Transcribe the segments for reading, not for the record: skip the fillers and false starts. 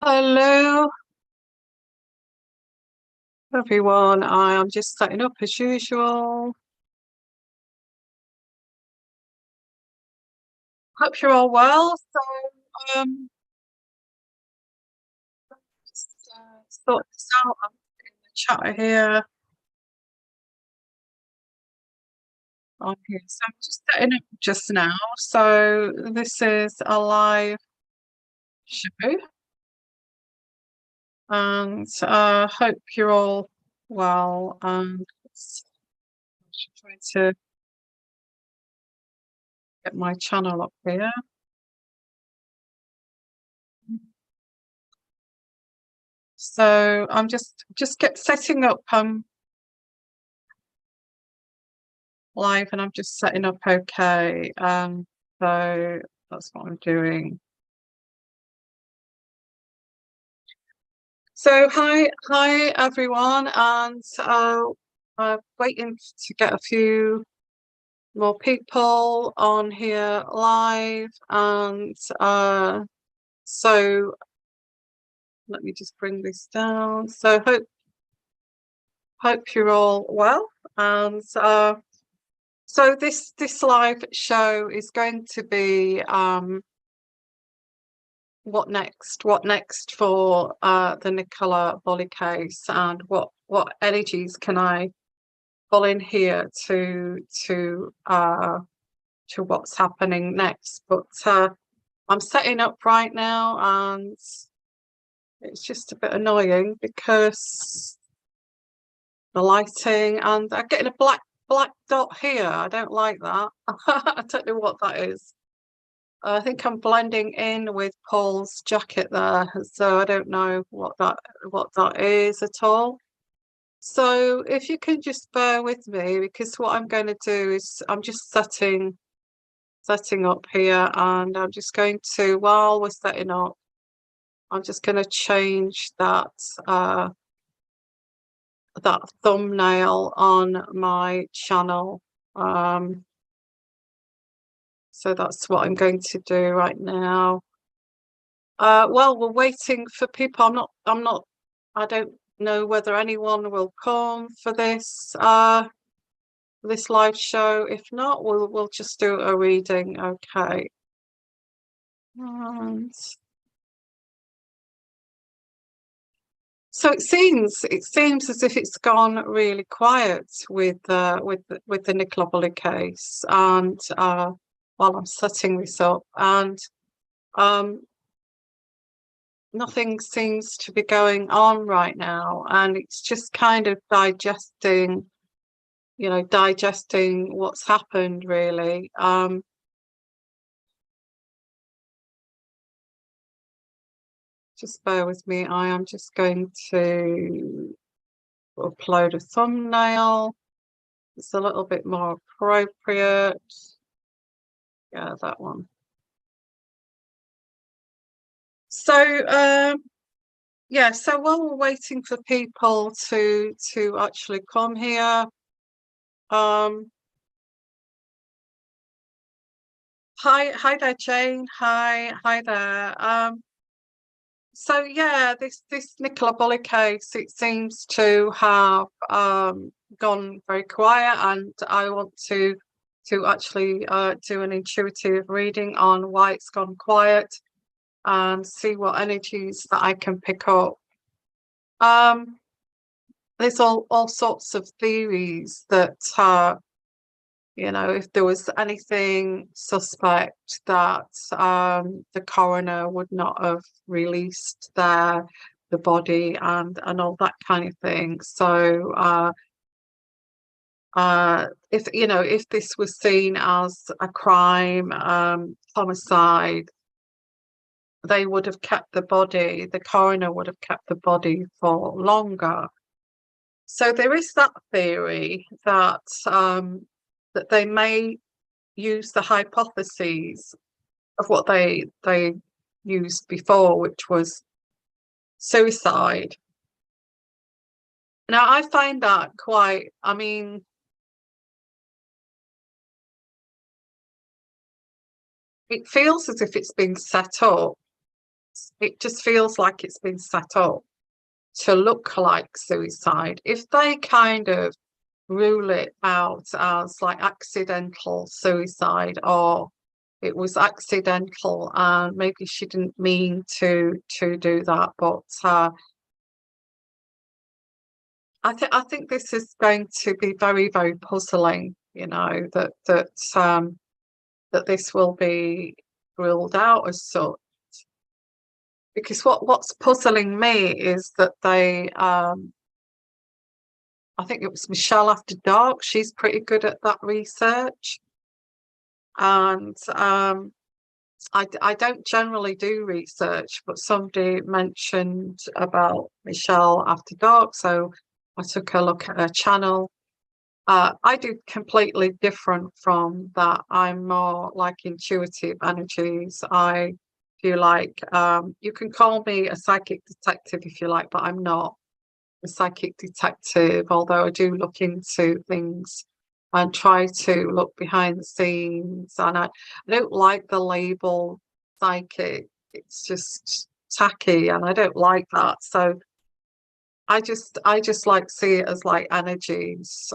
Hello, everyone. I am just setting up as usual. Hope you're all well. Just sort this out. I'm in the chat here. On here. So I'm just setting up just now. So this is a live show, and hope you're all well. And trying to get my channel up here. So I'm just setting up live, and I'm just setting up okay. So that's what I'm doing. So hi everyone, and I'm waiting to get a few more people on here live, and so let me just bring this down. So hope you're all well, and so this live show is going to be what next for the Nicola Bulley case, and what energies can I pull in here to what's happening next. But I'm setting up right now, and it's just a bit annoying because the lighting, and I'm getting a black dot here. I don't like that. I don't know what that is. I think I'm blending in with Paul's jacket there, so I don't know what that is at all. So if you can just bear with me, because what I'm going to do is I'm just setting up here, and I'm just going to, while we're setting up, I'm just going to change that thumbnail on my channel. So that's what I'm going to do right now. Well, we're waiting for people. I don't know whether anyone will come for this live show. If not, we'll just do a reading. Okay. And so it seems as if it's gone really quiet with the Nicola Bulley case, and while I'm setting this up, and nothing seems to be going on right now, and it's just kind of digesting what's happened, really. Just bear with me. I am just going to upload a thumbnail. It's a little bit more appropriate. Yeah, that one. So yeah, so while we're waiting for people to actually come here, hi there, Jane. Hi there. So yeah, this Nicola Bulley case, it seems to have gone very quiet, and I want to actually do an intuitive reading on why it's gone quiet, and see what energies that I can pick up. There's all sorts of theories that if there was anything suspect, that the coroner would not have released the body, and all that kind of thing. So if this was seen as a crime, homicide, they would have kept the body, the coroner would have kept the body for longer. So there is that theory that that they may use the hypotheses of what they used before, which was suicide. Now, I find that quite, I mean, it feels as if it's been set up. it just feels like it's been set up to look like suicide. If they kind of rule it out as like accidental suicide, or it was accidental and maybe she didn't mean to do that, but I think this is going to be very, very puzzling, you know, that this will be ruled out as such. Because what's puzzling me is that they I think it was Michelle After Dark, she's pretty good at that research. And I don't generally do research, but somebody mentioned about Michelle After Dark, so I took a look at her channel. I do completely different from that. I'm more like intuitive energies. I feel like you can call me a psychic detective if you like, but I'm not a psychic detective, although I do look into things and try to look behind the scenes. And I don't like the label psychic. It's just tacky and I don't like that. So I just like see it as like energies,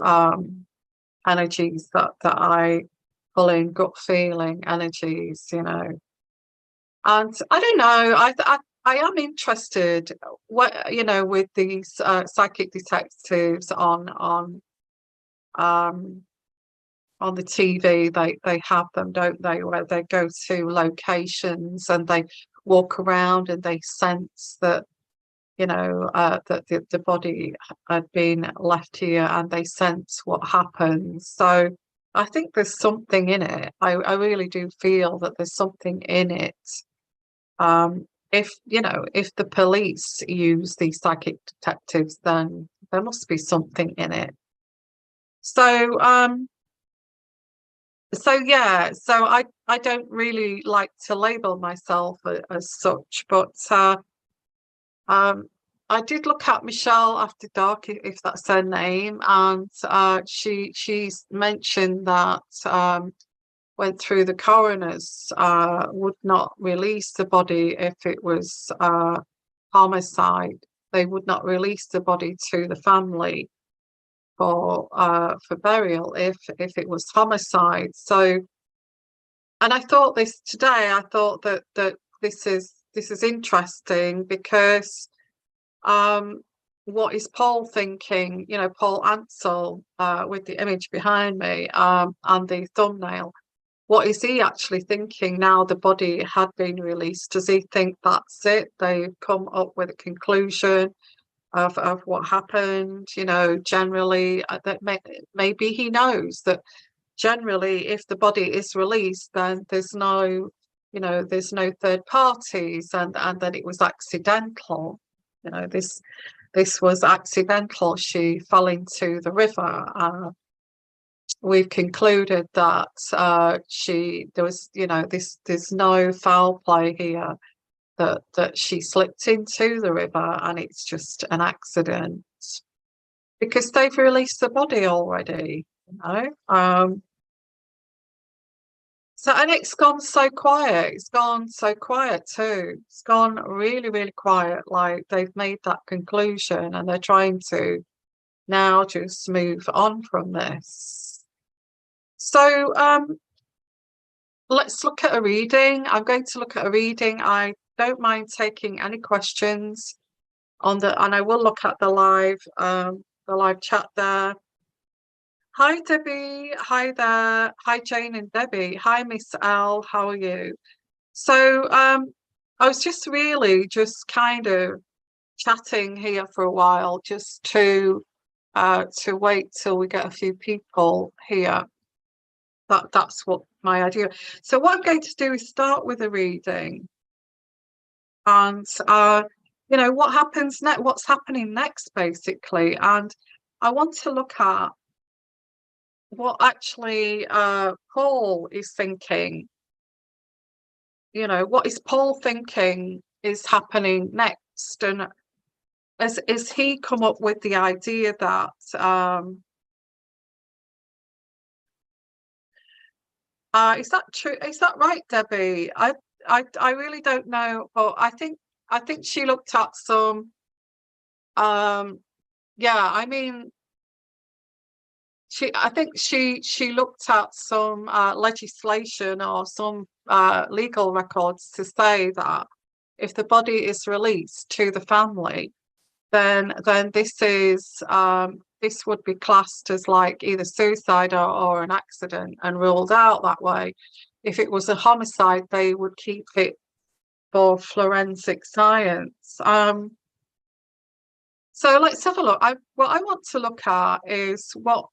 energies that I pull in, gut feeling energies, you know. And I don't know, I am interested, what, you know, with these psychic detectives on the TV. They have them, don't they, where they go to locations and they walk around and they sense that, you know, that the body had been left here and they sense what happens. So I think there's something in it. I really do feel that there's something in it. If, you know, if the police use these psychic detectives, then there must be something in it. So yeah, so I don't really like to label myself as such, but I did look at Michelle After Dark, if that's her name, and she's mentioned that went through the coroners would not release the body if it was homicide. They would not release the body to the family for burial if it was homicide. So, and I thought this today. I thought that this is interesting because what is Paul thinking? You know, Paul Ansell with the image behind me and the thumbnail. What is he actually thinking now the body had been released? Does he think that's it? They've come up with a conclusion of what happened, you know, generally, that maybe he knows that generally if the body is released, then there's no, you know, there's no third parties, and that it was accidental. You know, this was accidental. She fell into the river. We've concluded that there was, you know, there's no foul play here, that she slipped into the river and it's just an accident because they've released the body already, you know. So, and it's gone so quiet. It's gone so quiet too. It's gone really, really quiet. Like they've made that conclusion and they're trying to now just move on from this. So let's look at a reading. I'm going to look at a reading. I don't mind taking any questions on and I will look at the live chat there. Hi Debbie, hi there, hi Jane and Debbie, hi Miss Al, how are you? So I was just really just kind of chatting here for a while, just to wait till we get a few people here. That's what my idea. So what I'm going to do is start with a reading, and you know, what happens next, what's happening next, basically. And I want to look at what actually Paul is thinking. You know, what is Paul thinking is happening next, and is he come up with the idea that is that true? Is that right, Debbie? I really don't know, but I think I think she looked at some, yeah, I mean, I think she looked at some legislation or some legal records to say that if the body is released to the family, then this would be classed as like either suicide or an accident and ruled out that way. If it was a homicide, they would keep it for forensic science. So let's have a look. What I want to look at is what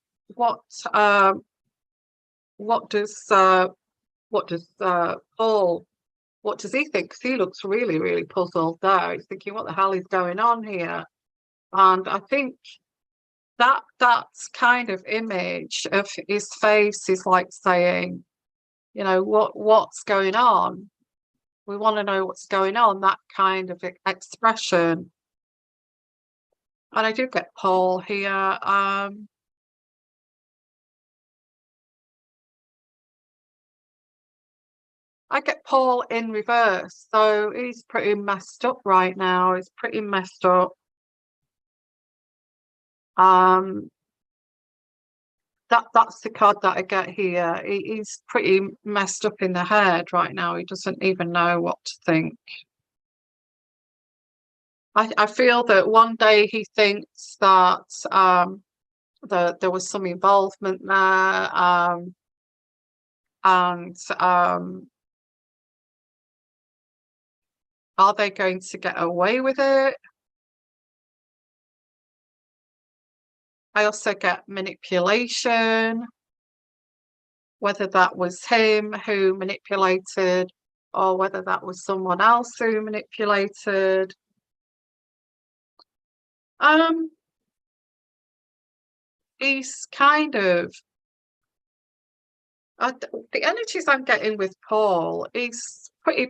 does Paul, what does he think? 'Cause he looks really, really puzzled there. He's thinking, what the hell is going on here? And I think that kind of image of his face is like saying, you know, what's going on? We want to know what's going on, that kind of expression. And I do get Paul here. I get Paul in reverse, so he's pretty messed up right now. He's pretty messed up. That's the card that I get here. He's pretty messed up in the head right now. He doesn't even know what to think. I feel that one day he thinks that there was some involvement there, and are they going to get away with it? I also get manipulation, whether that was him who manipulated or whether that was someone else who manipulated. He's kind of the energies I'm getting with Paul. He's pretty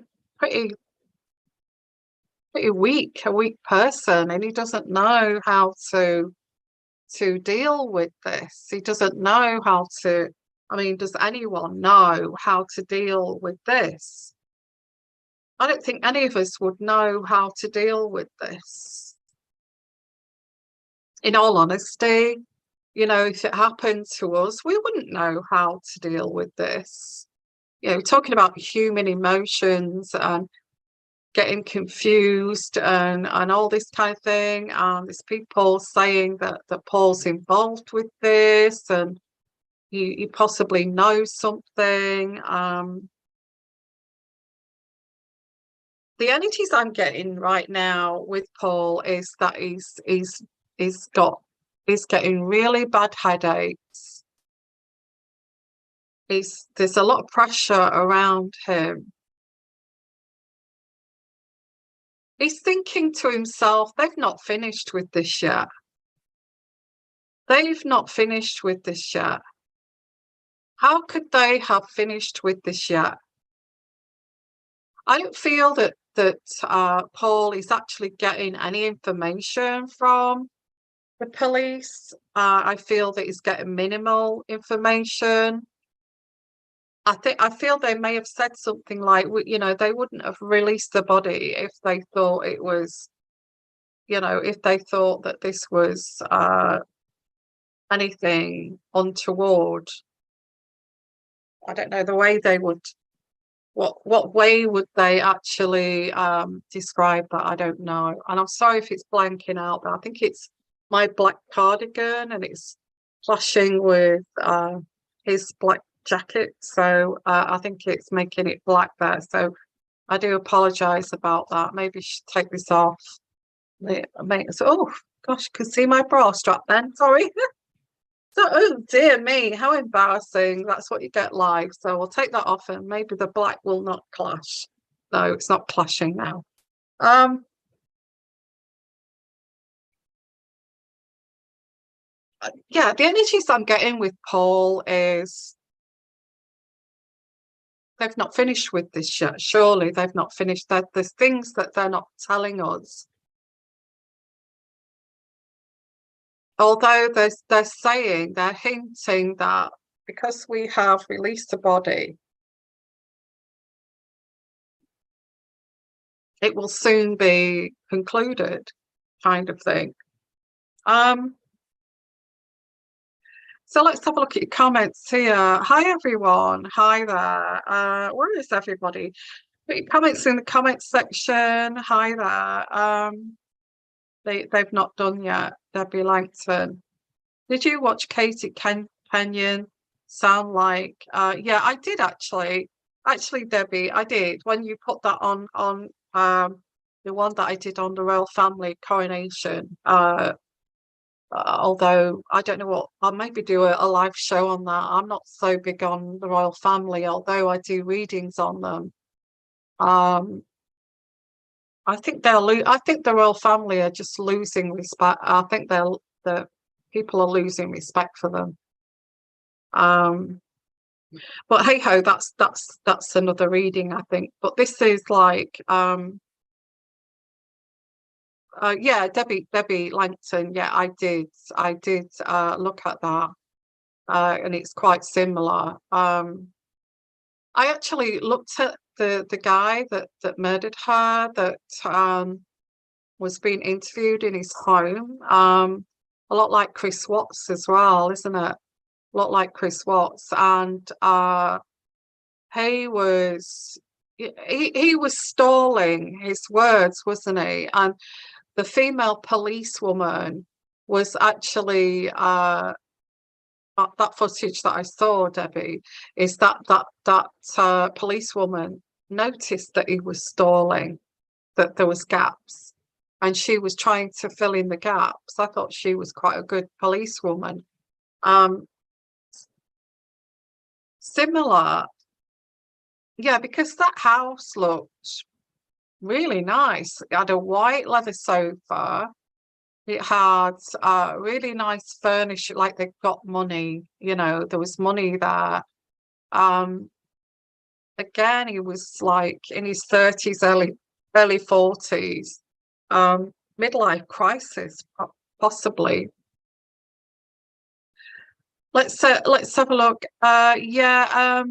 weak, a weak person, and he doesn't know how to deal with this. He doesn't know how to. I mean, does anyone know how to deal with this? I don't think any of us would know how to deal with this. In all honesty, you know, if it happened to us, we wouldn't know how to deal with this. You know, talking about human emotions and getting confused and all this kind of thing. And there's people saying that Paul's involved with this and he possibly knows something. The energies I'm getting right now with Paul is that he's getting really bad headaches. There's a lot of pressure around him. He's thinking to himself, they've not finished with this yet. They've not finished with this yet. How could they have finished with this yet? I don't feel that Paul is actually getting any information from the police. I feel that he's getting minimal information. I feel they may have said something like, you know, they wouldn't have released the body if they thought it was, you know, if they thought that this was anything untoward. I don't know the way they would. What way would they actually describe that? I don't know. And I'm sorry if it's blanking out, but I think it's my black cardigan and it's clashing with his black jacket. So I think it's making it black there. So I do apologise about that. Maybe I should take this off. Oh, gosh, you can see my bra strap then. Sorry. So, oh dear me, how embarrassing. That's what you get live. So we'll take that off and maybe the black will not clash. No, it's not clashing now. Yeah, the energies I'm getting with Paul is they've not finished with this yet. Surely they've not finished. There's things that they're not telling us. Although they're saying, they're hinting that because we have released the body, it will soon be concluded, kind of thing. So let's have a look at your comments here. Hi everyone. Hi there. Where is everybody? Put your comments in the comments section. Hi there. They've not done yet. Debbie Langston. Did you watch Katie Kenyon? Sound like yeah, I did actually. Actually, Debbie, I did. When you put that on the one that I did on the royal family coronation. Although I don't know what, I'll maybe do a live show on that. I'm not so big on the royal family, although I do readings on them. I think I think the royal family are just losing respect. I think the people are losing respect for them. But hey ho, that's another reading, I think. But this is like yeah, Debbie Langton. Yeah, I did look at that, and it's quite similar. I actually looked at the guy that murdered her, that was being interviewed in his home. A lot like Chris Watts as well, isn't it? A lot like Chris Watts, and he was stalling his words, wasn't he? And the female policewoman was actually that footage that I saw, Debbie, is that policewoman noticed that he was stalling, that there was gaps, and she was trying to fill in the gaps. I thought she was quite a good policewoman. Similar, yeah, because that house looked really nice. It had a white leather sofa. It had really nice furniture, like they've got money, there was money there. Again, he was like in his 30s, early 40s, midlife crisis, possibly. Let's have a look. Yeah,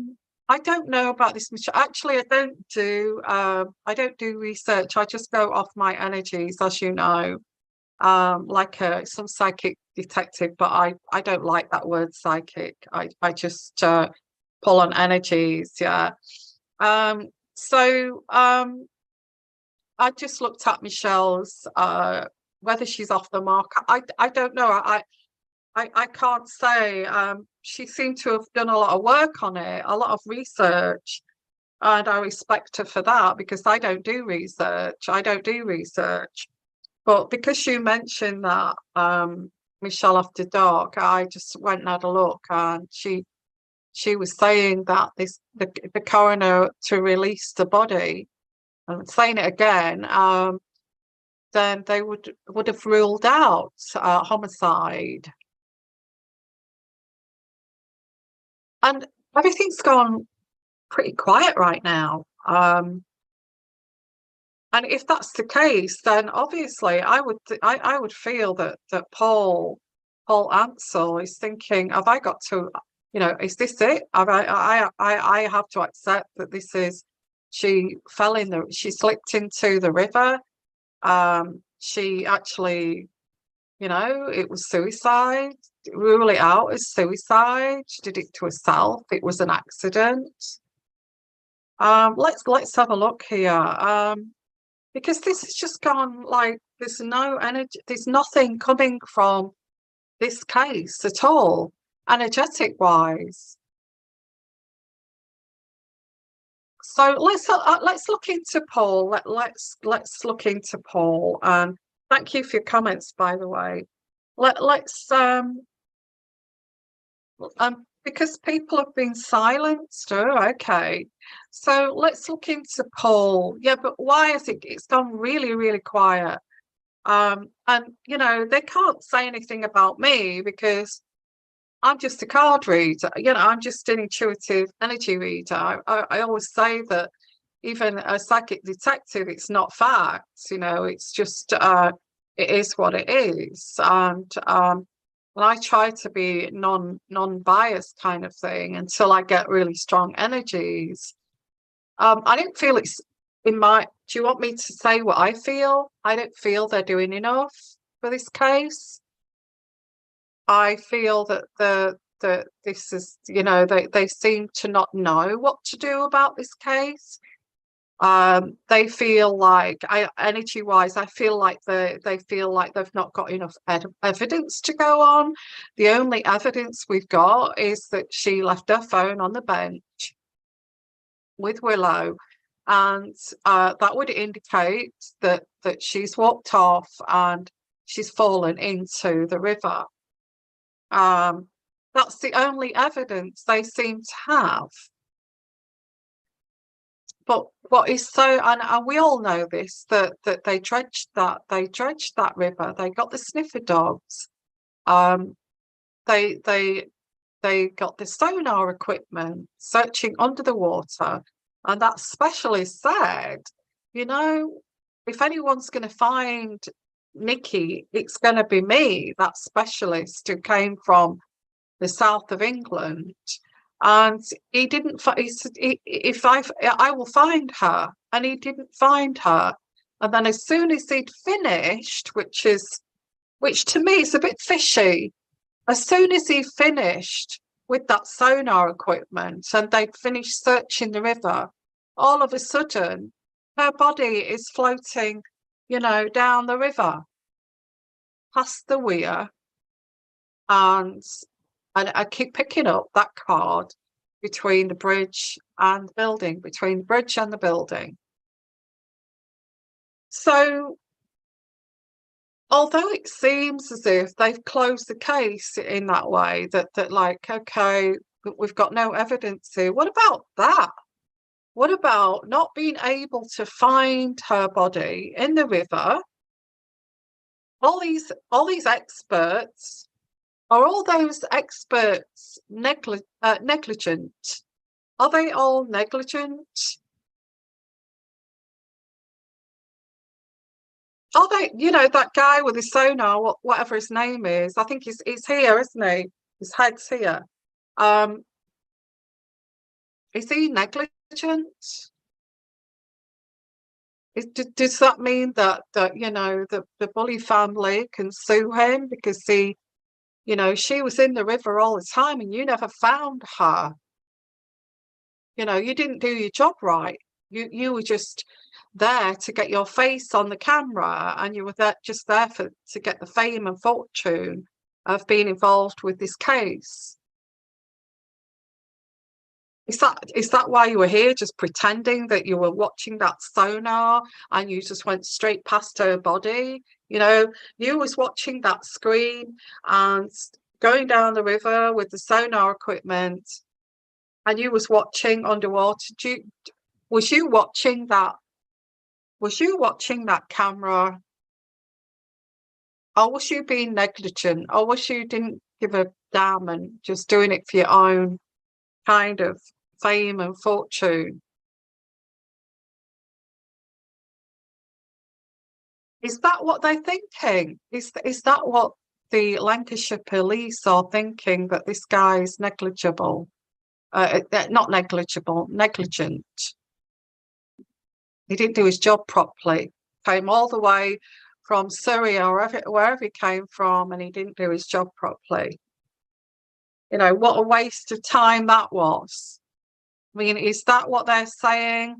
I don't know about this. Actually, I don't do research. I just go off my energies, as you know. Like some psychic detective, but I don't like that word psychic. I just pull on energies. Yeah. So I just looked at Michelle's whether she's off the mark. I don't know. I can't say. She seemed to have done a lot of work on it, a lot of research, and I respect her for that, because I don't do research. But because you mentioned that Michelle After Dark, I just went and had a look, and she was saying that the coroner to release the body, and saying it again, then they would have ruled out homicide. And everything's gone pretty quiet right now. And if that's the case, then obviously I would feel that Paul Ansell is thinking, have I got to, is this it? I have to accept that this is, she slipped into the river. She actually, it was suicide. Rule it out as suicide. She did it to herself. It was an accident. Let's have a look here. Because this has just gone like, there's no energy, there's nothing coming from this case at all, energetic wise. So let's look into Paul. Let's look into Paul. And thank you for your comments, by the way. Let's because people have been silenced. Oh, okay. So let's look into Paul. Yeah, but why is it's gone really, really quiet? And they can't say anything about me, because I'm just a card reader. I'm just an intuitive energy reader. I always say that even a psychic detective, it's not facts. It's just it is what it is. And I try to be non-biased kind of thing until I get really strong energies. I don't feel it's Do you want me to say what I feel? I don't feel they're doing enough for this case. I feel that this is, you know, they seem to not know what to do about this case. They feel like, energy wise, I feel like they feel like they've not got enough evidence to go on. The only evidence we've got is that she left her phone on the bench with Willow, and that would indicate that she's walked off and she's fallen into the river. That's the only evidence they seem to have. But what is so, and we all know this, that they dredged that river. They got the sniffer dogs. They got the sonar equipment searching under the water, and that specialist said, you know, if anyone's going to find Nikki, it's going to be me, that specialist who came from the south of England. And he didn't. He said, "If I will find her," and he didn't find her. And then, as soon as he'd finished, which to me is a bit fishy, as soon as he finished with that sonar equipment and they'd finished searching the river, all of a sudden, her body is floating, you know, down the river, past the weir, and I keep picking up that card between the bridge and the building, between the bridge and the building. So, although it seems as if they've closed the case in that way, that like, okay, we've got no evidence here. What about that? What about not being able to find her body in the river? All these experts. Are all those experts negligent? Are they all negligent? Are they, you know, that guy with the sonar, whatever his name is, I think he's here, isn't he? His head's here. Is he negligent? Does that mean that you know, the Bulley family can sue him because he, you know, she was in the river all the time and you never found her? You know, you didn't do your job right. You were just there to get your face on the camera, and you were just there to get the fame and fortune of being involved with this case. Is that why you were here, just pretending that you were watching that sonar and you just went straight past her body? You know, you was watching that screen and going down the river with the sonar equipment, and you was watching underwater. Was you watching that? Was you watching that camera? Or was you being negligent? Or was you didn't give a damn and just doing it for your own kind of fame and fortune? Is that what they're thinking? Is that what the Lancashire police are thinking, that this guy is negligible? Not negligible, negligent. He didn't do his job properly. Came all the way from Surrey or wherever he came from, and he didn't do his job properly. You know, what a waste of time that was. I mean, is that what they're saying?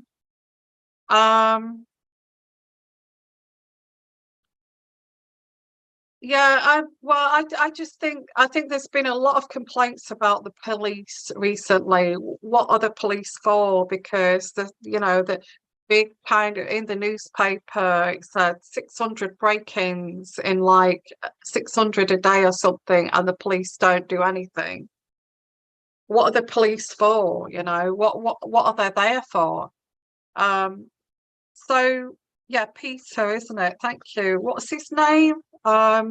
Yeah, I just think there's been a lot of complaints about the police recently. What are the police for? Because the big kind of, in the newspaper, it said 600 break-ins in like 600 a day or something, and the police don't do anything. What are the police for? You know, what are they there for? So yeah, Peter, isn't it? Thank you. What's his name? Yeah,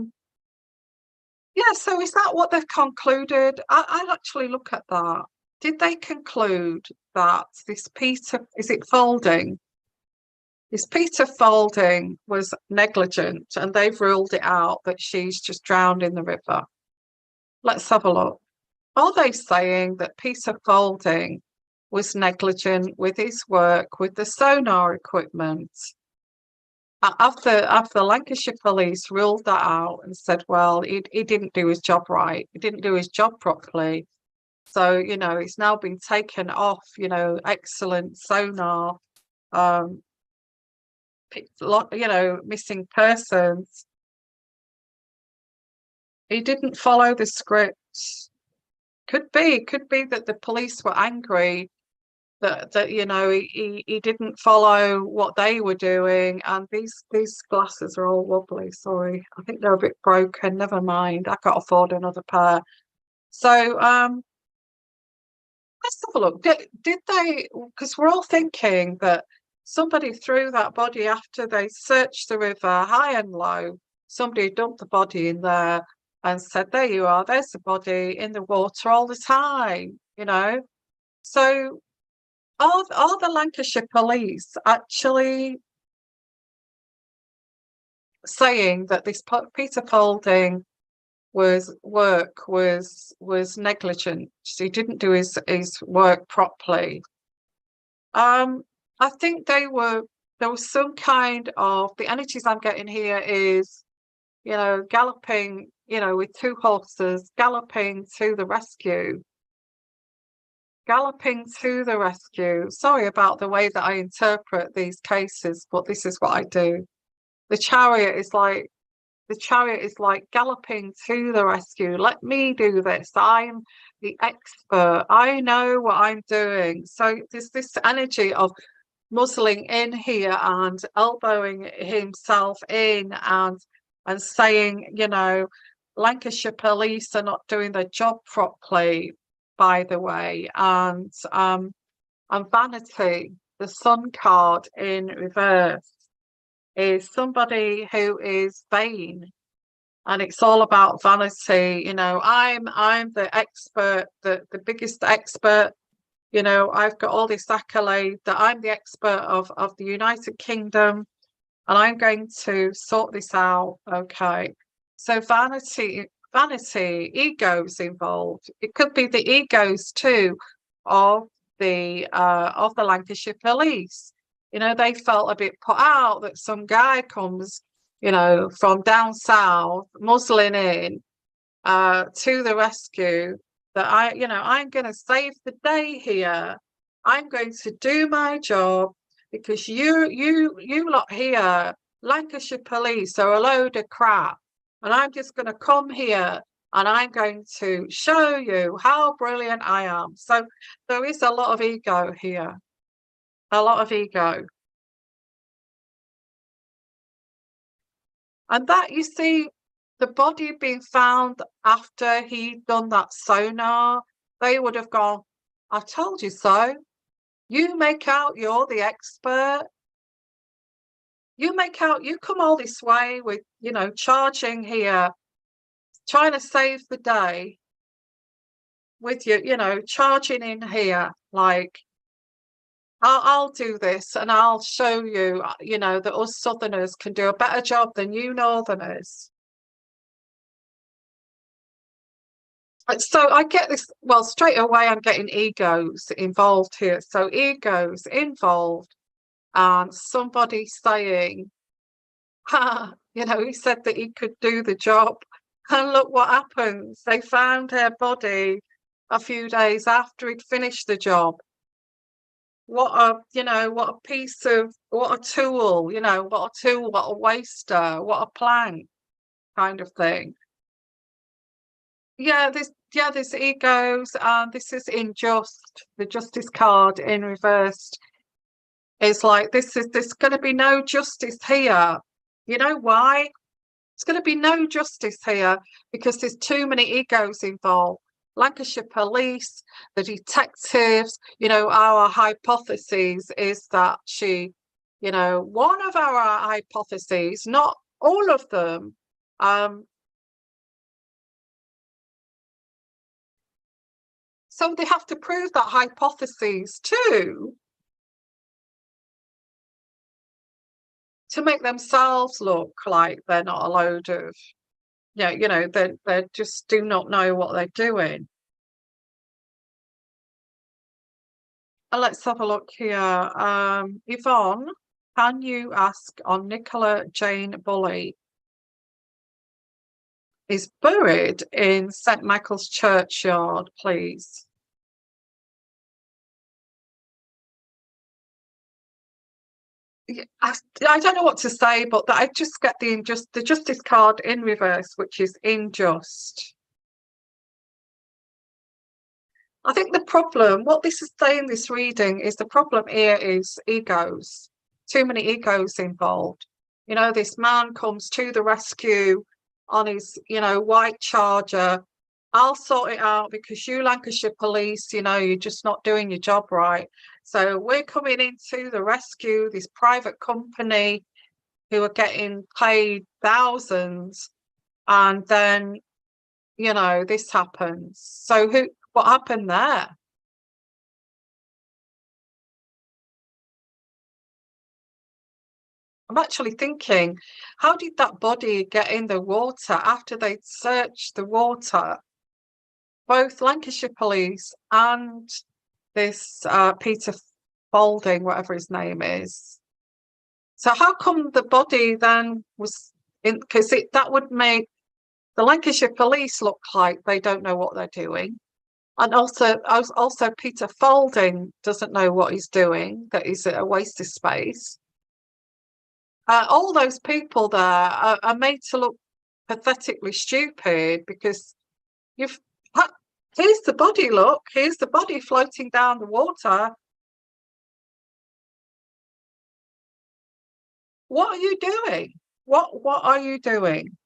so is that what they've concluded? I'll actually look at that. Did they conclude that this Peter, is it Folding? This Peter Folding was negligent, and they've ruled it out that she's just drowned in the river? Let's have a look. Are they saying that Peter Folding was negligent with his work, with the sonar equipment. After Lancashire Police ruled that out and said, well, he didn't do his job right. He didn't do his job properly. So, you know, it's now been taken off, you know, excellent sonar, you know, missing persons. He didn't follow the script. Could be that the police were angry that you know he didn't follow what they were doing, and these glasses are all wobbly. Sorry, I think they're a bit broken. Never mind, I can't afford another pair. So let's have a look. Did they? Because we're all thinking that somebody threw that body after they searched the river high and low. Somebody dumped the body in there and said, "There you are. There's the body in the water all the time." You know, so. Are the Lancashire Police actually saying that this Peter Paulding was negligent? He didn't do his work properly. I think there was some kind of, the energies I'm getting here is, you know, galloping, you know, with two horses galloping to the rescue. Sorry about the way that I interpret these cases, but this is what I do. The chariot is like galloping to the rescue. Let me do this. I'm the expert. I know what I'm doing. So there's this energy of muzzling in here and elbowing himself in and saying, you know, Lancashire Police are not doing their job properly, by the way, and vanity, the sun card in reverse, is somebody who is vain, and it's all about vanity. You know, I'm the expert, the biggest expert. You know, I've got all this accolade that I'm the expert of the United Kingdom, and I'm going to sort this out. Okay, so vanity, egos involved. It could be the egos too of the Lancashire Police. You know, they felt a bit put out that some guy comes, you know, from down south, muzzling in to the rescue. That I'm going to save the day here. I'm going to do my job because you lot here, Lancashire Police, are a load of crap. And I'm just going to come here and I'm going to show you how brilliant I am. So there is a lot of ego here, a lot of ego. And that, you see, the body being found after he'd done that sonar, they would have gone, I told you so. You make out you're the expert. You make out you come all this way with, you know, charging here, trying to save the day with you know, charging in here like, I'll do this and I'll show you, you know, that us Southerners can do a better job than you Northerners. So I get this, well, straight away I'm getting egos involved here. So egos involved and somebody saying, you know, he said that he could do the job. And look what happens. They found her body a few days after he'd finished the job. What a tool, you know, what a waster, what a plank kind of thing. Yeah, there's egos, and this is unjust. The justice card in reversed is like, there's going to be no justice here. You know why? There's going to be no justice here because there's too many egos involved. Lancashire Police, the detectives, you know, our hypothesis is that she, you know, one of our hypotheses, not all of them, so they have to prove that hypothesis too to make themselves look like they're not a load of, yeah, you know, they just do not know what they're doing. let's have a look here. Yvonne, can you ask on Nicola Jane Bulley is buried in St Michael's churchyard, please? I don't know what to say, but I just get the justice card in reverse, which is unjust. I think the problem, what this is saying, this reading, is the problem here is egos. Too many egos involved. You know, this man comes to the rescue on his, white Charger. I'll sort it out because you Lancashire police, you're just not doing your job right. So we're coming into the rescue, this private company who are getting paid thousands, and then, this happens. So what happened there? I'm actually thinking, how did that body get in the water after they'd searched the water? Both Lancashire police and this Peter Falding, whatever his name is. So how come the body then was in? Because that would make the Lancashire police look like they don't know what they're doing. And also Peter Falding doesn't know what he's doing, that he's a waste of space. All those people there are made to look pathetically stupid because here's the body, look, here's the body floating down the water. What are you doing? What are you doing?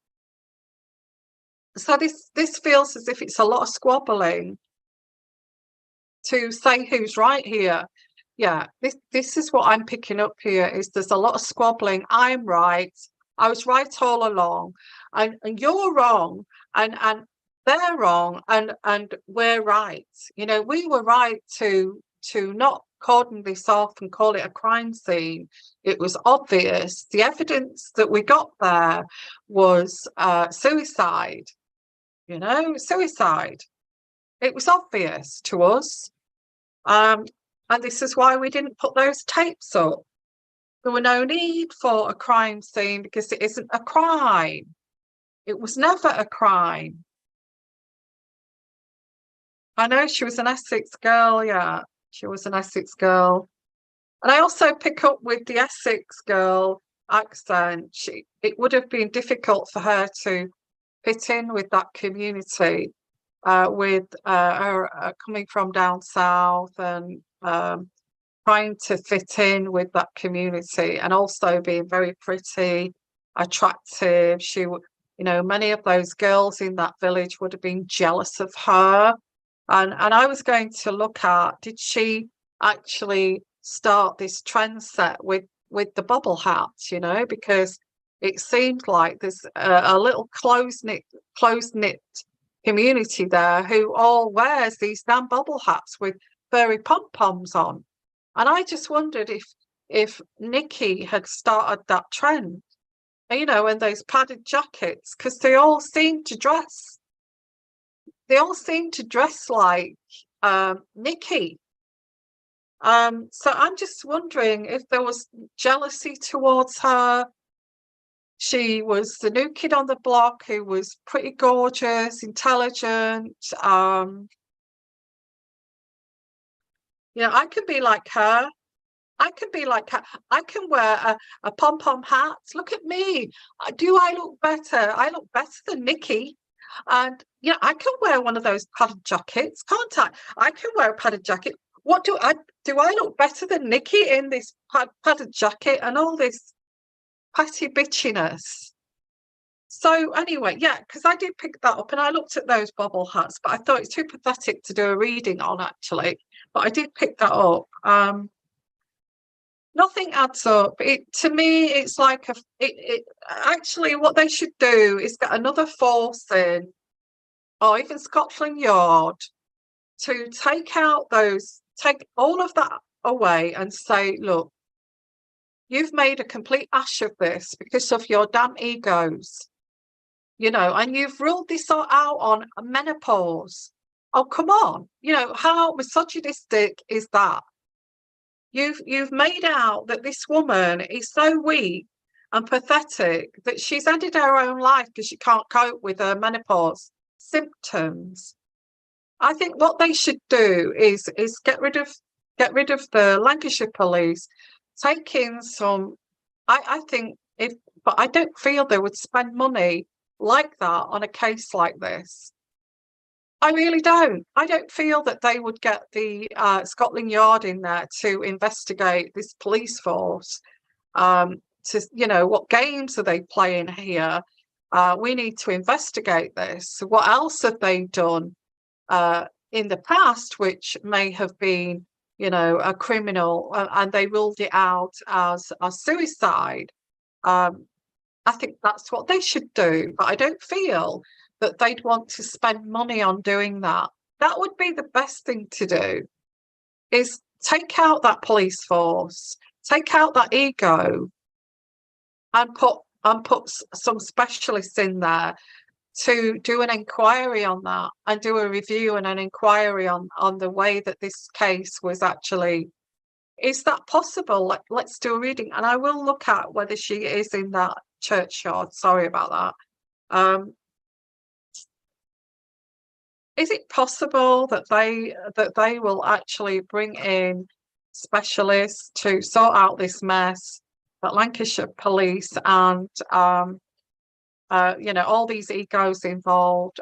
So this feels as if it's a lot of squabbling to say who's right here. Yeah, this is what I'm picking up here, is there's a lot of squabbling. I'm right. I was right all along, and you're wrong, and they're wrong, and we're right. We were right to not cordon this off and call it a crime scene. It was obvious. The evidence that we got there was suicide. Suicide. It was obvious to us. And this is why we didn't put those tapes up. There were no need for a crime scene because it isn't a crime. It was never a crime. I know she was an Essex girl, yeah. She was an Essex girl. And I also pick up with the Essex girl accent. It would have been difficult for her to fit in with that community, with her coming from down south and trying to fit in with that community, and also being very pretty, attractive. She would, many of those girls in that village would have been jealous of her. And I was going to look at, did she actually start this trend set with the bubble hats, because it seemed like there's a little close-knit community there who all wears these damn bubble hats with furry pom-poms on. And I just wondered if Nikki had started that trend, and those padded jackets, because they all seem to dress like Nikki. So I'm just wondering if there was jealousy towards her. She was the new kid on the block who was pretty gorgeous, intelligent. I can be like her. I can be like her. I can wear a pom-pom hat. Look at me. Do I look better? I look better than Nikki. And I can wear one of those padded jackets, can't I? I can wear a padded jacket. What do I look better than Nikki in this padded jacket and all this petty bitchiness? So anyway, yeah, because I did pick that up and I looked at those bobble hats, but I thought it's too pathetic to do a reading on, actually. But I did pick that up. Nothing adds up. To me, it's like actually what they should do is get another force in, or even Scotland Yard, to take all of that away and say, look, you've made a complete ash of this because of your damn egos, and you've ruled this all out on menopause. Oh, come on. How misogynistic is that? You've made out that this woman is so weak and pathetic that she's ended her own life because she can't cope with her menopause symptoms. I think what they should do is get rid of the Lancashire police, take in some. I think if, but I don't feel they would spend money like that on a case like this. I really don't. I don't feel that they would get the Scotland Yard in there to investigate this police force. To what games are they playing here? We need to investigate this. What else have they done in the past, which may have been, a criminal, and they ruled it out as a suicide? I think that's what they should do, but I don't feel that they'd want to spend money on doing that. That would be the best thing to do, is take out that police force, take out that ego, and put some specialists in there to do an inquiry on that, and do a review and an inquiry on the way that this case was actually. Is that possible? Let's do a reading, and I will look at whether she is in that churchyard. Sorry about that. Is it possible that they will actually bring in specialists to sort out this mess that Lancashire police and all these egos involved?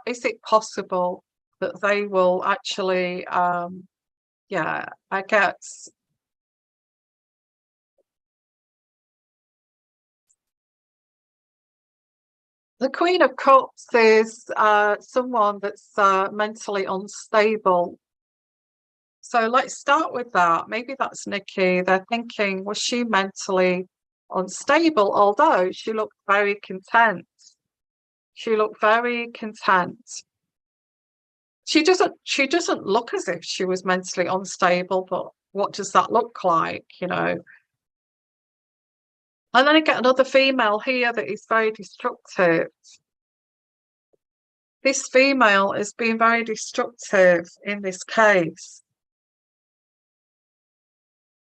Is it possible that they will actually I guess the Queen of Cups is someone that's mentally unstable. So let's start with that. Maybe that's Nikki. They're thinking, was she mentally unstable? Although she looked very content. She looked very content. She doesn't look as if she was mentally unstable, but what does that look like, And then I get another female here that is very destructive. This female has been very destructive in this case.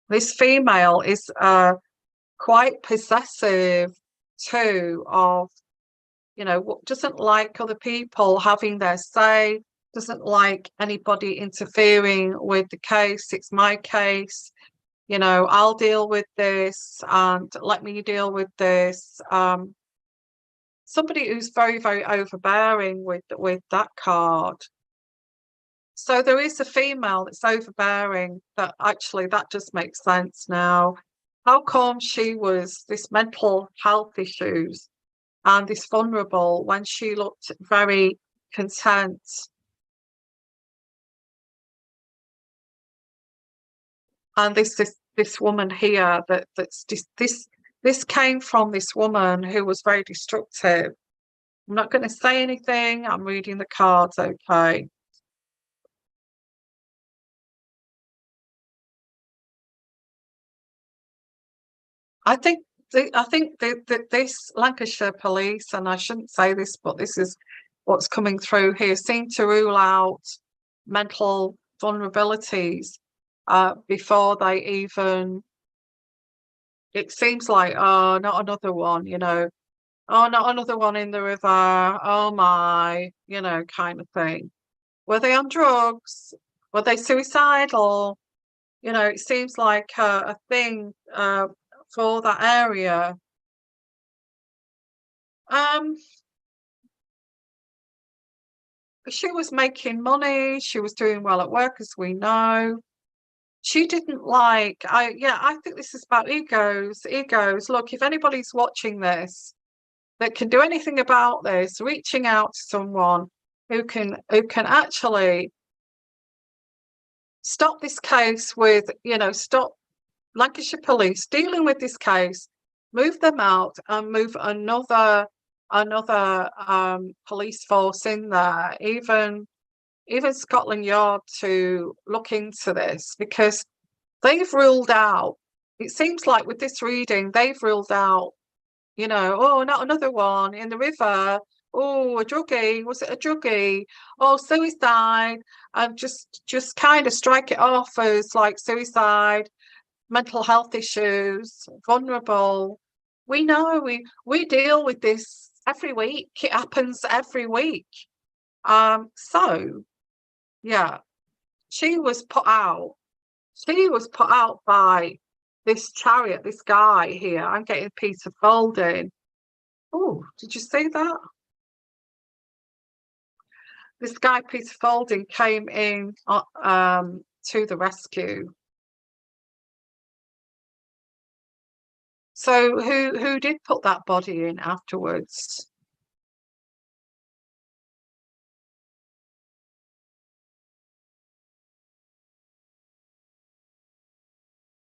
This female is quite possessive too of, doesn't like other people having their say, doesn't like anybody interfering with the case. It's my case. I'll deal with this and let me deal with this. Somebody who's very, very overbearing with that card. So there is a female that's overbearing. That just makes sense now. How come she was this mental health issues and this vulnerable when she looked very content? And this woman here that's this came from this woman who was very destructive. I'm not going to say anything. I'm reading the cards, okay? I think that this Lancashire police, and I shouldn't say this, but this is what's coming through here, seem to rule out mental vulnerabilities before they even. It seems like, oh, not another one, oh, not another one in the river. Oh my, kind of thing. Were they on drugs? Were they suicidal? It seems like a thing for that area. She was making money. She was doing well at work, as we know. She didn't like. I think this is about egos. Egos. Look, if anybody's watching this that can do anything about this, reaching out to someone who can actually stop this case with, stop Lancashire police dealing with this case, move them out and move another police force in there, even Scotland Yard, to look into this, because they've ruled out, it seems like with this reading, they've ruled out, oh, not another one in the river. Oh, a druggie. Was it a druggie? Oh, suicide. And just kind of strike it off as like suicide, mental health issues, vulnerable. We know we deal with this every week. It happens every week. So yeah, she was put out. She was put out by this Chariot, this guy here. I'm getting Peter Folding. Oh, did you see that? This guy, Peter Folding, came in to the rescue. So who did put that body in afterwards?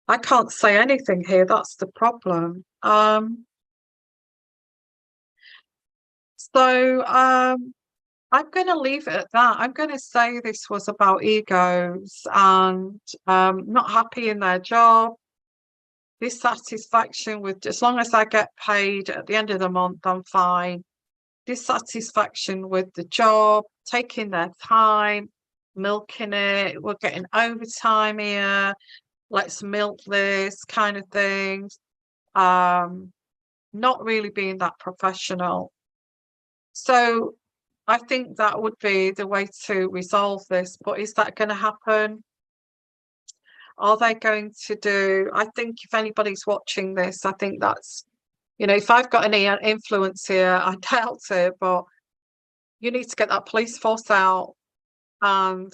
I can't say anything here. That's the problem. So I'm going to leave it at that. I'm going to say this was about egos and not happy in their job, dissatisfaction with, as long as I get paid at the end of the month, I'm fine. Dissatisfaction with the job, taking their time, milking it. We're getting overtime here. Let's milk this kind of thing. Not really being that professional. So I think that would be the way to resolve this. But is that going to happen? Are they going to do? I think if anybody's watching this, I think that's, if I've got any influence here, I doubt it, but you need to get that police force out and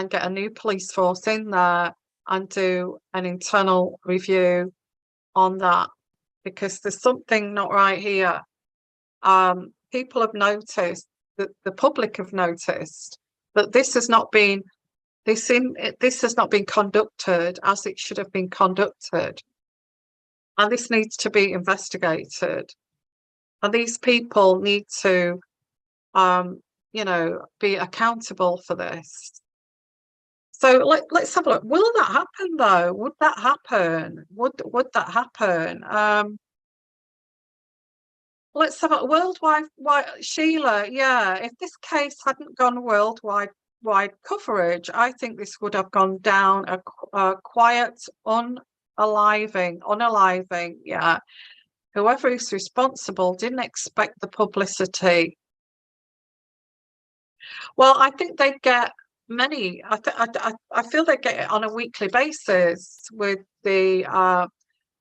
get a new police force in there and do an internal review on that, because there's something not right here. People have noticed, that the public have noticed that this has not been conducted as it should have been conducted, and this needs to be investigated. And these people need to, be accountable for this. So let's have a look. Will that happen though? Would that happen? Would that happen? Let's have a worldwide. Sheila, yeah. If this case hadn't gone worldwide coverage, I think this would have gone down a quiet, unaliving. Yeah. Whoever is responsible didn't expect the publicity. Well, I think they get many. I feel they get it on a weekly basis with the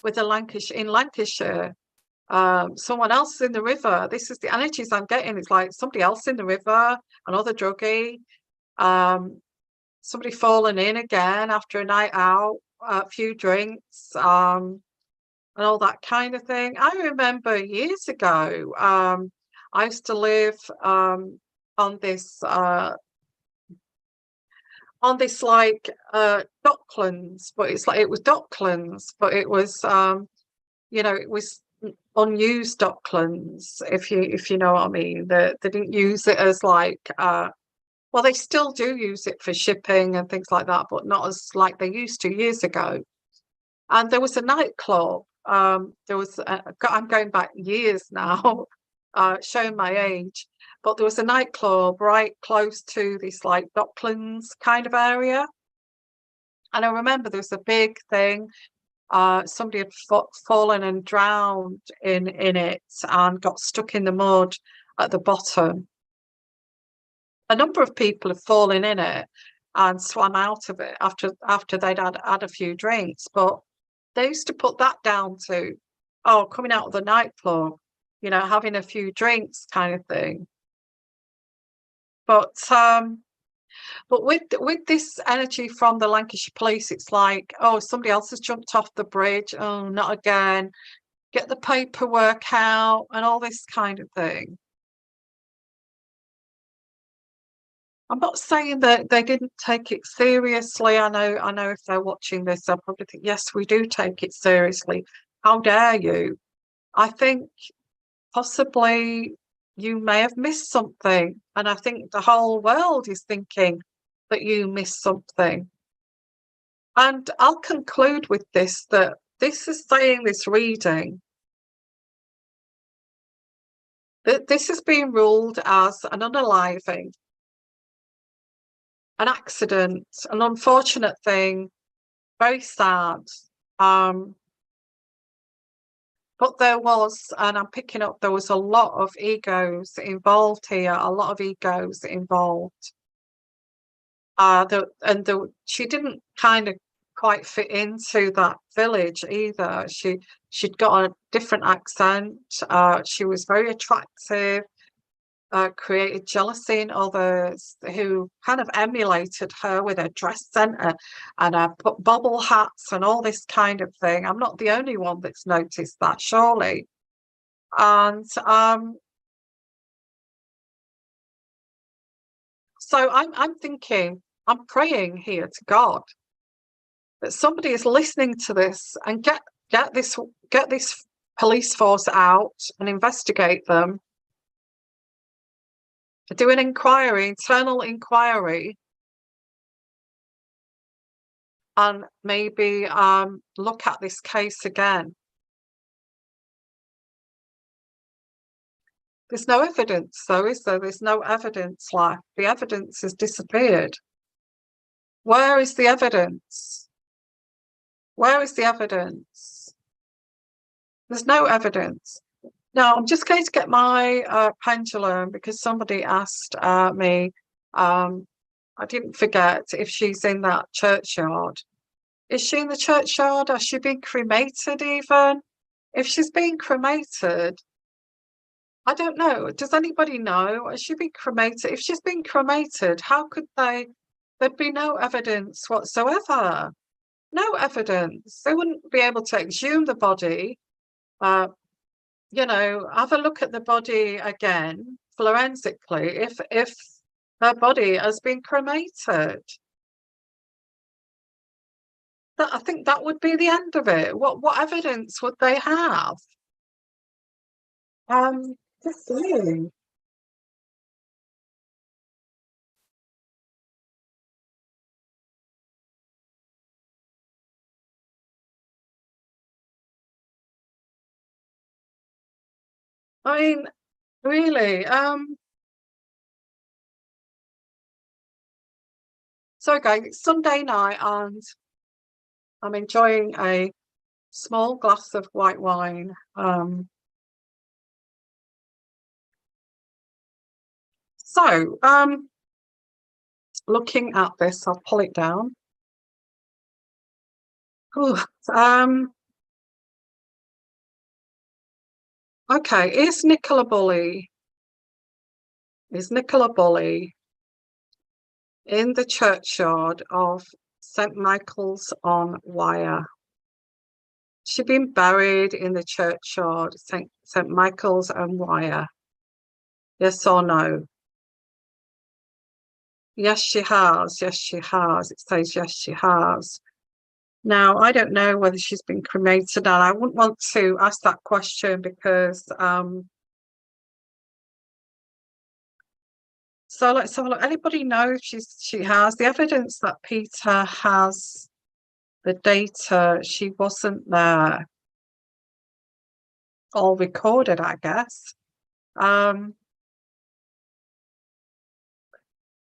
Lancashire, in Lancashire. Someone else in the river. This is the energies I'm getting. It's like somebody else in the river, another druggie, somebody falling in again after a night out, a few drinks, and all that kind of thing. I remember years ago, I used to live on this like Docklands, but it's like it was Docklands, but it was it was unused Docklands, if you know what I mean. They didn't use it as like well, they still do use it for shipping and things like that, but not as like they used to years ago. And there was a nightclub. I'm going back years now, showing my age, but there was a nightclub right close to this like Docklands kind of area. And I remember there was a big thing. Somebody had fallen and drowned in it and got stuck in the mud at the bottom. A number of people have fallen in it and swam out of it after they'd had a few drinks, but they used to put that down to, oh, coming out of the nightclub, having a few drinks kind of thing. But with this energy from the Lancashire police, it's like, oh, somebody else has jumped off the bridge. Oh, not again. Get the paperwork out and all this kind of thing. I'm not saying that they didn't take it seriously. I know if they're watching this, they'll probably think, yes, we do take it seriously. How dare you? I think possibly you may have missed something. And I think the whole world is thinking that you missed something. And I'll conclude with this, that this is saying, this reading, This has been ruled as an unaliving, an accident, an unfortunate thing, very sad. Um, but there was, and I'm picking up, there was a lot of egos involved here, a lot of egos involved. She didn't kind of quite fit into that village either. She'd got a different accent. She was very attractive. Created jealousy in others who kind of emulated her with her dress centre and her bobble hats and all this kind of thing. I'm not the only one that's noticed that, surely. And so I'm thinking, I'm praying here to God that somebody is listening to this and get this police force out and investigate them. Do an inquiry, internal inquiry, and maybe look at this case again. There's no evidence, though, is there? There's no evidence left. The evidence has disappeared. Where is the evidence? Where is the evidence? There's no evidence. Now, I'm just going to get my pendulum because somebody asked me. I didn't forget if she's in that churchyard. Is she in the churchyard? Has she been cremated even? If she's been cremated, I don't know. Does anybody know? Has she been cremated? If she's been cremated, how could there'd be no evidence whatsoever. No evidence. They wouldn't be able to exhume the body. Have a look at the body again forensically if her body has been cremated. I think that would be the end of it. What evidence would they have? Just saying. I mean, really. So again, it's Sunday night and I'm enjoying a small glass of white wine. So looking at this, I'll pull it down. Ooh, okay, is Nicola Bulley in the churchyard of St. Michael's on Wyre? She's been buried in the churchyard, St. Michael's on Wyre. Yes or no? Yes, she has. Yes, she has. It says yes, she has. Now, I don't know whether she's been cremated, and I wouldn't want to ask that question because so let's have a look. Anybody know if she has the evidence that Peter has the data? She wasn't there. All recorded, I guess.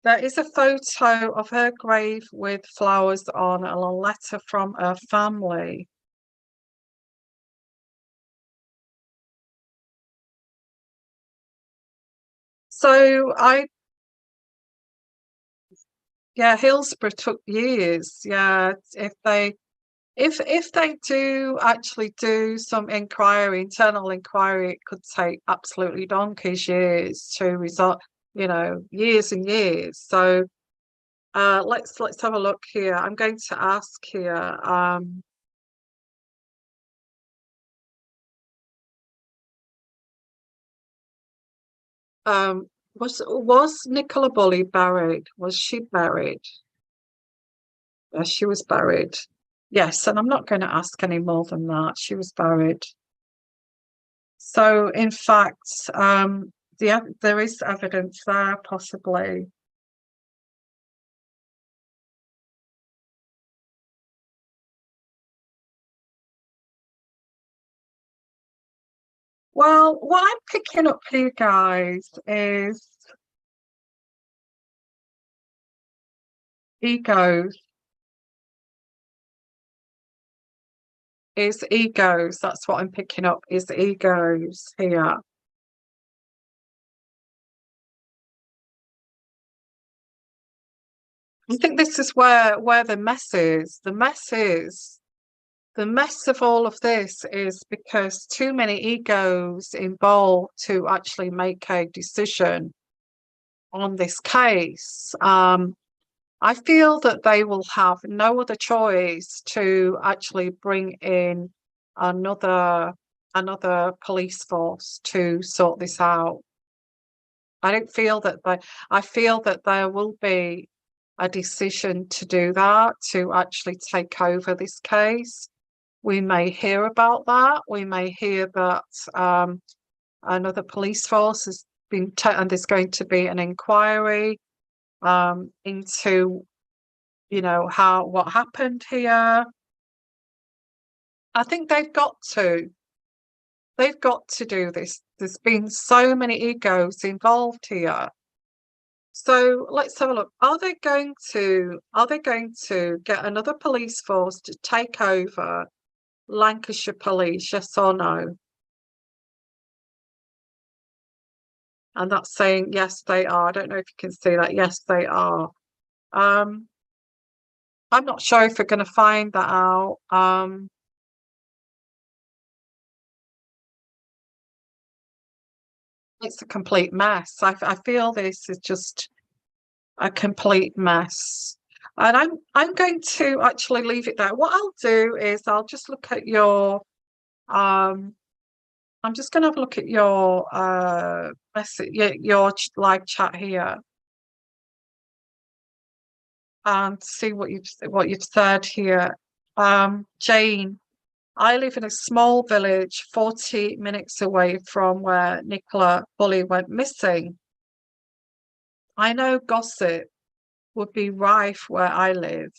There is a photo of her grave with flowers on and a letter from her family. So Hillsborough took years. Yeah, if they do actually do some inquiry, internal inquiry, it could take absolutely donkey's years to resolve, years and years. So let's have a look here. I'm going to ask here. Was Nicola Bulley buried? Was she buried? Yes, she was buried. Yes, and I'm not going to ask any more than that. She was buried. So, in fact, there is evidence there, possibly. Well, what I'm picking up here, guys, is egos. Is egos. That's what I'm picking up, is egos here. I think this is where the mess is. The mess of all of this is because too many egos involved to actually make a decision on this case. I feel that they will have no other choice to actually bring in another police force to sort this out. I don't feel that I feel that there will be a decision to do that, to actually take over this case. We may hear about that. We may hear that another police force has been, and there's going to be an inquiry into, you know, what happened here. I think they've got to. They've got to do this. There's been so many egos involved here. So let's have a look. Are they going to get another police force to take over Lancashire Police? Yes or no? And that's saying yes, they are. I don't know if you can see that. Yes, they are. I'm not sure if we're going to find that out. It's a complete mess. I feel this is just a complete mess. And I'm going to actually leave it there. What I'll do is I'll just look at your I'm just going to have a look at your message, your live chat here, and see what you've said here. Jane, I live in a small village 40 minutes away from where Nicola Bulley went missing. I know gossip would be rife where I live,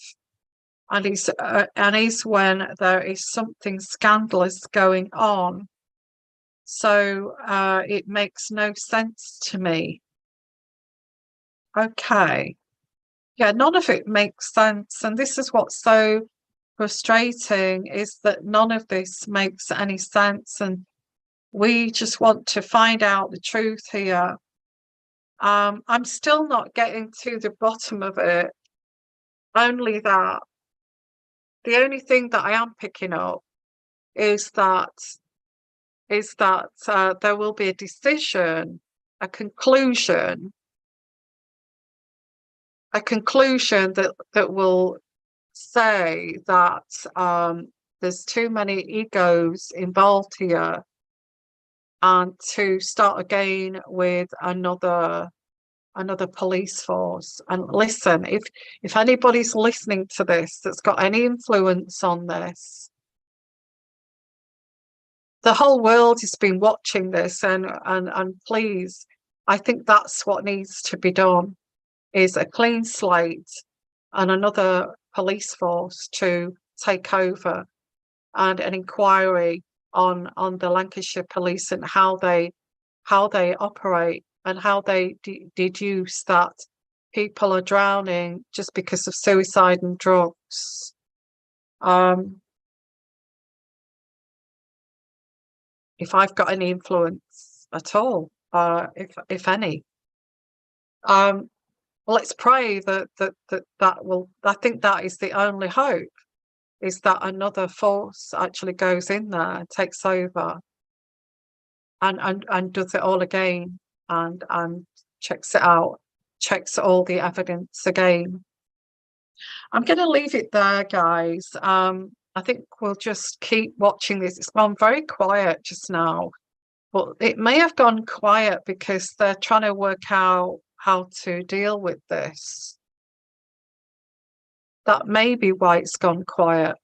and it's when there is something scandalous going on. So it makes no sense to me. Okay. Yeah, none of it makes sense. And this is what's so frustrating, is that none of this makes any sense. And we just want to find out the truth here. I'm still not getting to the bottom of it. Only that the only thing that I am picking up is that there will be a decision, a conclusion that will say that there's too many egos involved here, and to start again with another police force. And listen, if anybody's listening to this that's got any influence on this, the whole world has been watching this, and please, I think that's what needs to be done, is a clean slate and another police force to take over, and an inquiry on the Lancashire Police and how they operate, and how they deduce that people are drowning just because of suicide and drugs. If I've got any influence at all, if any, let's pray that will. I think that is the only hope, is that another force actually goes in there and takes over, and does it all again, and checks it out, checks all the evidence again. I'm going to leave it there, guys. I think we'll just keep watching this. It's gone very quiet just now, but it may have gone quiet because they're trying to work out how to deal with this. That may be why it's gone quiet.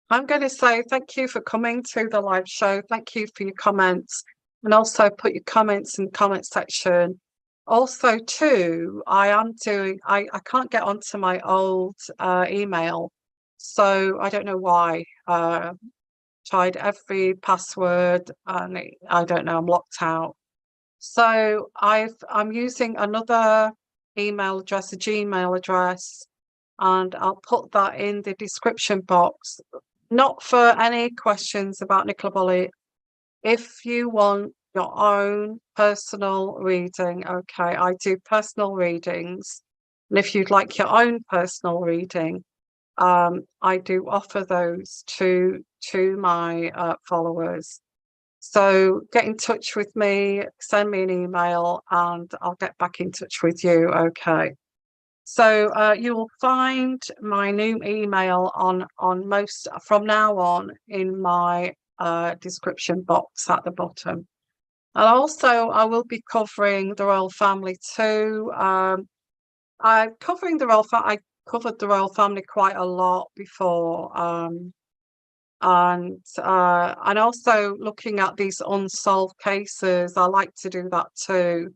I'm going to say thank you for coming to the live show. Thank you for your comments, and also put your comments in the comment section Also, too, I can't get onto my old email, so I don't know why. Tried every password and I don't know, I'm locked out. So I'm using another email address, a Gmail address, and I'll put that in the description box. Not for any questions about Nicola Bulley. If you want your own personal reading, okay, I do personal readings. And if you'd like your own personal reading, I do offer those to my followers. So get in touch with me, send me an email, and I'll get back in touch with you. Okay. So you will find my new email on most from now on in my description box at the bottom. And also, I will be covering the royal family too. I'm covering the royal I covered the royal family quite a lot before. And also looking at these unsolved cases. I like to do that too.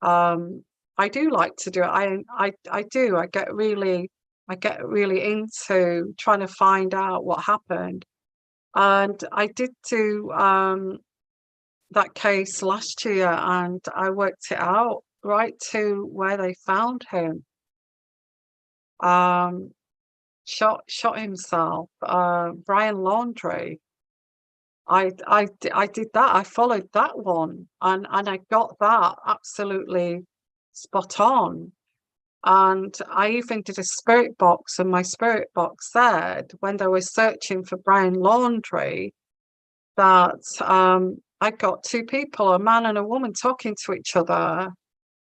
I do like to do it. I do. I get really into trying to find out what happened. And I did do that case last year, and I worked it out right to where they found him. Shot himself. Brian Laundrie. I did that. I followed that one, and I got that absolutely spot on. And I even did a spirit box, and my spirit box said when they were searching for Brian Laundrie that I got two people, a man and a woman, talking to each other.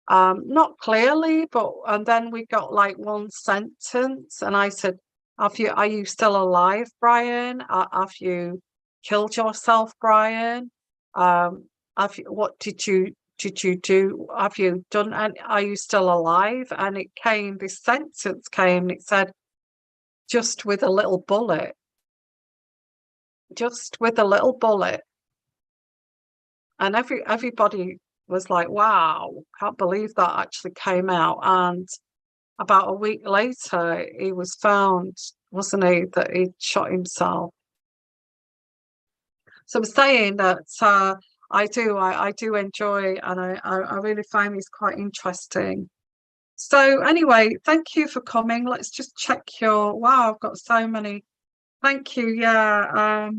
Not clearly, but and then we got like one sentence, and I said, are you still alive, Brian? Have you killed yourself, Brian? What did you do? Have you done, and are you still alive? And this sentence came, and it said, just with a little bullet. Just with a little bullet. And everybody was like, wow, can't believe that actually came out. And about a week later, he was found, wasn't he, that he'd shot himself. So I'm saying that I do enjoy, and I really find these quite interesting. So anyway, thank you for coming. Let's just check your, wow, I've got so many. Thank you. Yeah.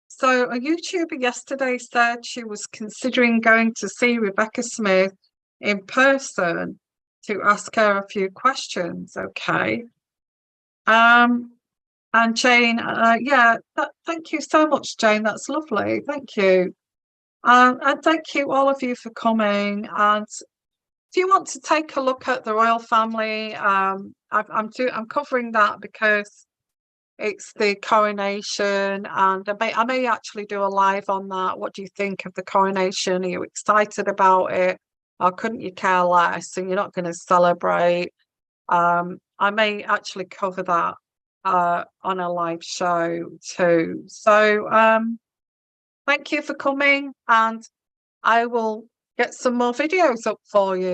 So a YouTuber yesterday said she was considering going to see Rebecca Smith in person to ask her a few questions. Okay. And Jane, yeah, thank you so much, Jane. That's lovely. Thank you. And thank you all of you for coming. And if you want to take a look at the royal family, I'm covering that because it's the coronation, and I may actually do a live on that. What do you think of the coronation? Are you excited about it, or couldn't you care less and you're not going to celebrate? I may actually cover that on a live show too. So thank you for coming, and I will get some more videos up for you.